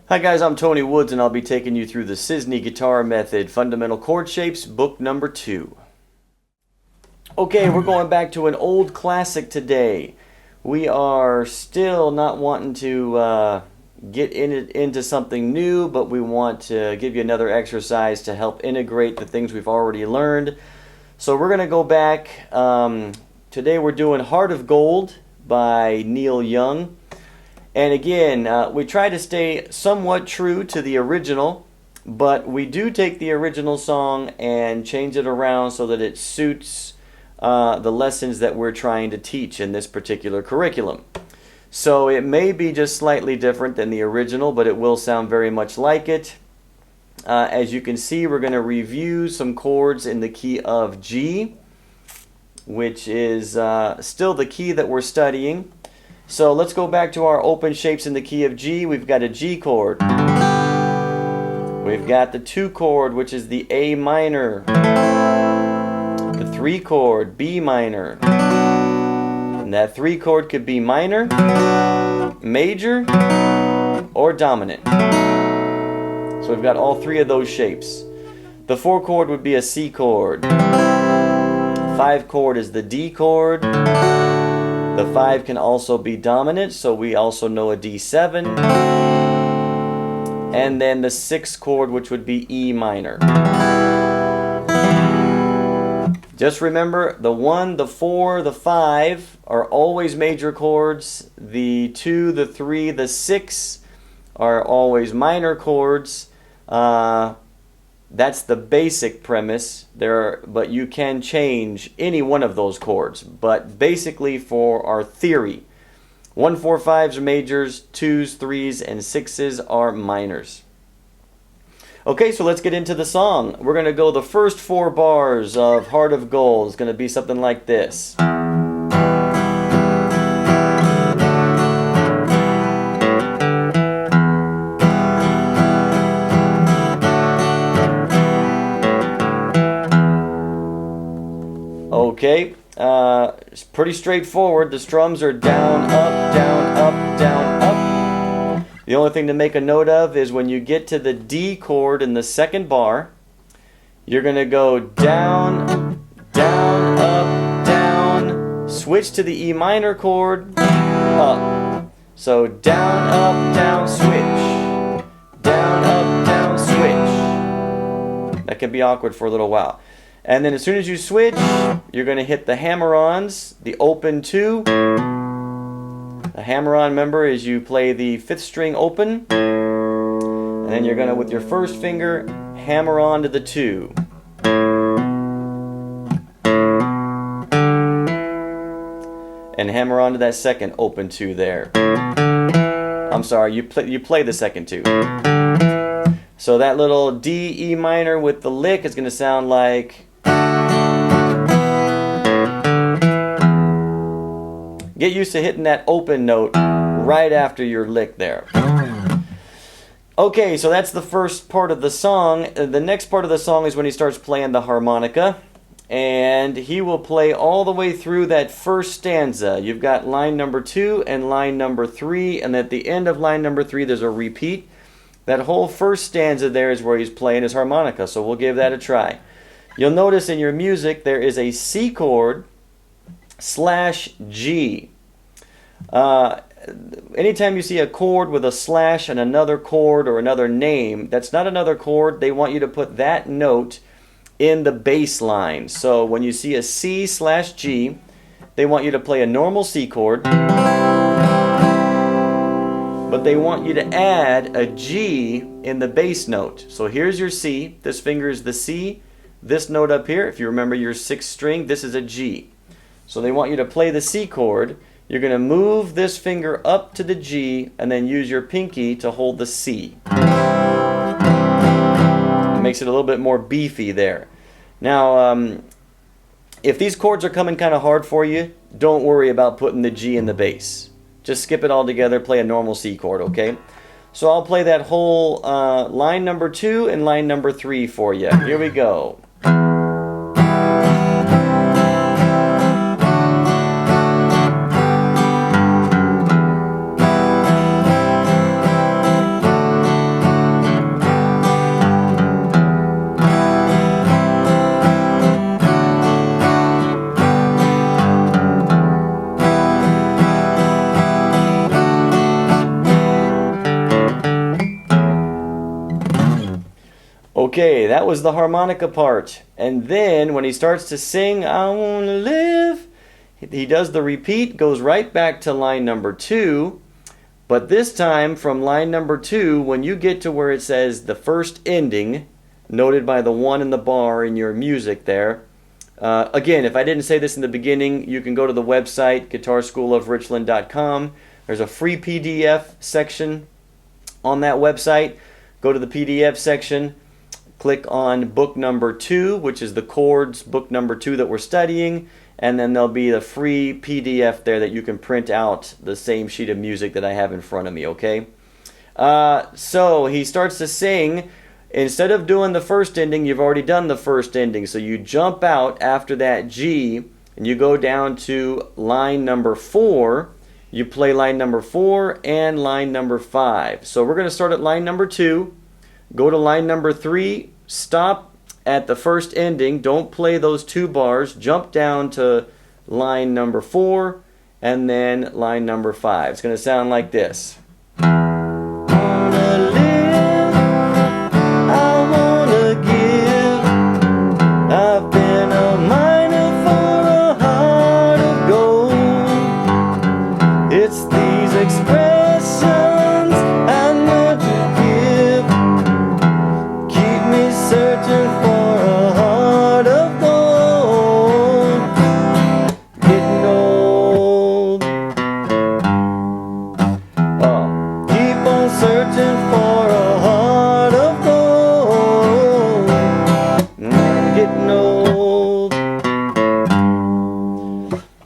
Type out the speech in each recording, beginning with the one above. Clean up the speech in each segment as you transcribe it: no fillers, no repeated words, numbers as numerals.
Hi guys, I'm Tony Woods and I'll be taking you through the SISNI guitar method, fundamental chord shapes, book number 2. Okay, we're going back to an old classic today. We are still not wanting to get into something new, but we want to give you another exercise to help integrate the things we've already learned. So we're going to go back. Today we're doing Heart of Gold by Neil Young. And again, we try to stay somewhat true to the original, but we do take the original song and change it around so that it suits the lessons that we're trying to teach in this particular curriculum. So it may be just slightly different than the original, but it will sound very much like it. As you can see, we're going to review some chords in the key of G, which is still the key that we're studying. So let's go back to our open shapes in the key of G. We've got a G chord. We've got the 2 chord, which is the A minor. The 3 chord, B minor. And that 3 chord could be minor, major, or dominant. So we've got all 3 of those shapes. The 4 chord would be a C chord. 5 chord is the D chord. The 5 can also be dominant, so we also know a D7. And then the 6 chord, which would be E minor. Just remember, the 1, the 4, the 5 are always major chords. The 2, the 3, the 6 are always minor chords. That's the basic premise there, but you can change any one of those chords. But basically for our theory, 1, 4, 5s are majors, 2s, 3s, and 6s are minors. Okay, so let's get into the song. We're going to go the first 4 bars of Heart of Gold. It's going to be something like this. Okay, it's pretty straightforward. The strums are down, up, down, up, down, up. The only thing to make a note of is when you get to the D chord in the second bar, you're going to go down, down, up, down, switch to the E minor chord, up. So down, up, down, switch. Down, up, down, switch. That can be awkward for a little while. And then as soon as you switch, you're going to hit the hammer-ons, the open 2. The hammer-on, remember, is you play the 5th string open. And then you're going to, with your first finger, hammer on to the 2. And hammer on to that second open 2 there. I'm sorry, you play the second 2. So that little D, E minor with the lick is going to sound like... Get used to hitting that open note right after your lick there. Okay, so that's the first part of the song. The next part of the song is when he starts playing the harmonica. And he will play all the way through that first stanza. You've got line number 2 and line number 3. And at the end of line number 3, there's a repeat. That whole first stanza there is where he's playing his harmonica. So we'll give that a try. You'll notice in your music there is a C chord / G. Anytime you see a chord with a slash and another chord or another name, that's not another chord. They want you to put that note in the bass line. So when you see a C / G, they want you to play a normal C chord, but they want you to add a G in the bass note. So here's your C. This finger is the C. This note up here, if you remember your 6th string, this is a G. So they want you to play the C chord. You're going to move this finger up to the G and then use your pinky to hold the C. It makes it a little bit more beefy there. Now, if these chords are coming kind of hard for you, don't worry about putting the G in the bass. Just skip it all together, play a normal C chord, okay? So I'll play that whole line number 2 and line number 3 for you. Here we go. Okay, that was the harmonica part. And then when he starts to sing, I wanna live, he does the repeat, goes right back to line number 2. But this time from line number 2, when you get to where it says the first ending, noted by the 1 in the bar in your music there. Again, if I didn't say this in the beginning, you can go to the website, guitarschoolofrichland.com. There's a free PDF section on that website. Go to the PDF section, click on book number 2, which is the chords book number 2 that we're studying, and then there'll be a free PDF there that you can print out the same sheet of music that I have in front of me, okay? So he starts to sing. Instead of doing the first ending, you've already done the first ending, so you jump out after that G, and you go down to line number 4. You play line number 4 and line number 5. So we're going to start at line number 2, go to line number 3, stop at the first ending, don't play those 2 bars, jump down to line number 4, and then line number 5. It's going to sound like this.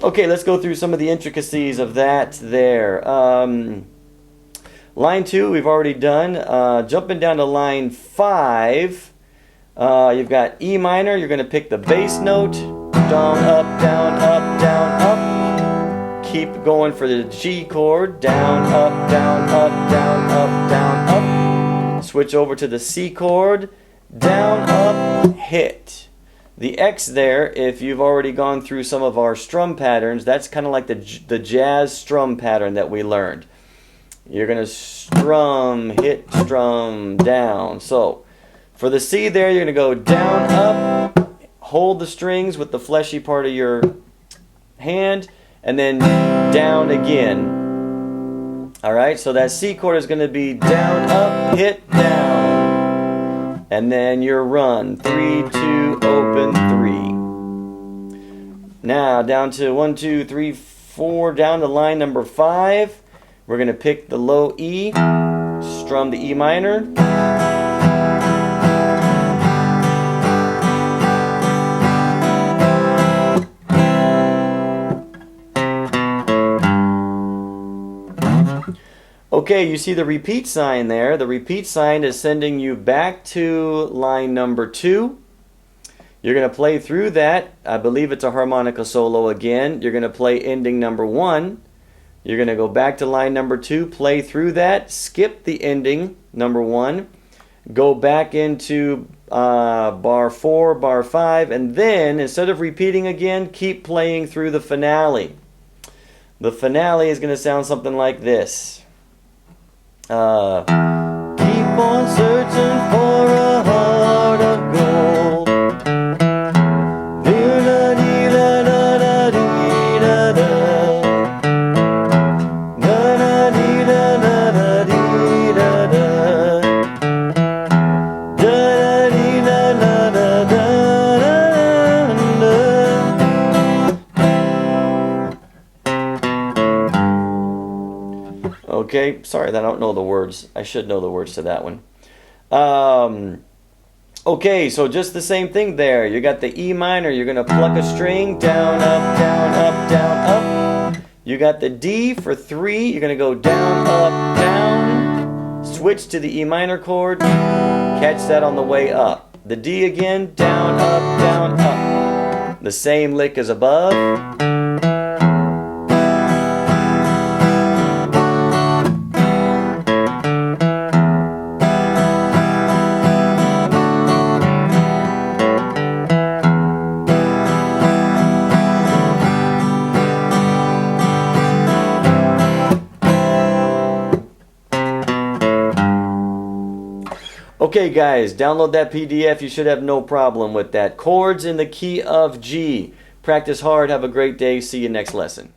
Okay, let's go through some of the intricacies of that there. Line 2 we've already done. Jumping down to line 5, you've got E minor. You're going to pick the bass note. Down, up, down, up, down, up. Keep going for the G chord. Down, up, down, up, down, up, down, up. Switch over to the C chord. Down, up, hit. The X there, if you've already gone through some of our strum patterns, that's kind of like the jazz strum pattern that we learned. You're going to strum, hit, strum, down. So for the C there, you're going to go down, up, hold the strings with the fleshy part of your hand, and then down again. Alright, so that C chord is going to be down, up, hit, down. And then your run, 3, 2, open, 3. Now down to 1, 2, 3, 4, down to line number 5. We're going to pick the low E, strum the E minor. Okay, you see the repeat sign there. The repeat sign is sending you back to line number 2. You're going to play through that. I believe it's a harmonica solo again. You're going to play ending number 1. You're going to go back to line number 2, play through that, skip the ending number 1, go back into bar 4, bar 5, and then instead of repeating again, keep playing through the finale. The finale is going to sound something like this. Keep on searching for a heart of gold. Okay, sorry that I don't know the words. I should know the words to that one. Okay, so just the same thing there. You got the E minor. You're going to pluck a string. Down, up, down, up, down, up. You got the D for 3. You're going to go down, up, down. Switch to the E minor chord. Catch that on the way up. The D again. Down, up, down, up. The same lick as above. Okay guys, download that PDF. You should have no problem with that. Chords in the key of G. Practice hard. Have a great day. See you next lesson.